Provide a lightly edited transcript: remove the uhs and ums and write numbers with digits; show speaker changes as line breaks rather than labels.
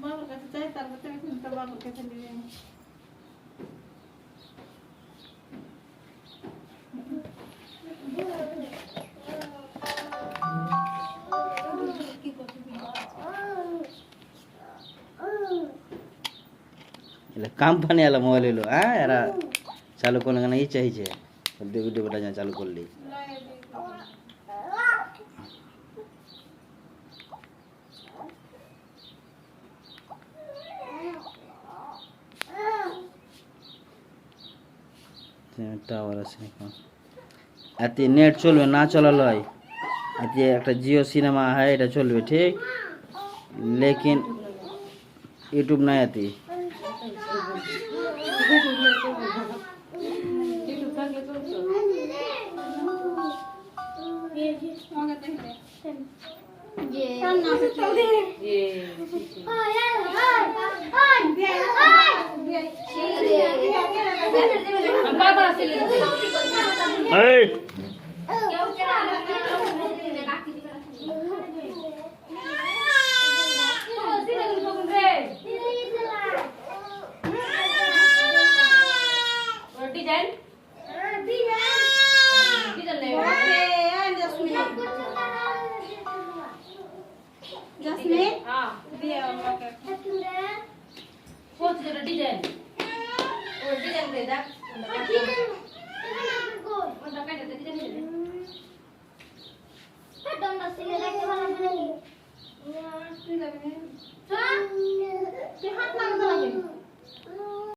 বাবার কাছে যাই, তারপর তুমি কিন্তু বাবার কাছে নিয়ে
কোম্পানি वाला मोबाइल लो यारा चालू करने का नहीं चाहिए वीडियो बता जा चालू कर ली टावर আছে এতে নেট চলবে না চলালয় এতে একটা জিও সিনেমা है এটা চলবে ঠিক लेकिन यूट्यूब না এতে
Jasmine? Dia pakai.
Kok sudah desain? Oh, desain beda. Udah kan ada desain ini.
Kadang masih ada kebalan lagi.
Ya, tidak ini.
Hah?
Lihat nang lagi.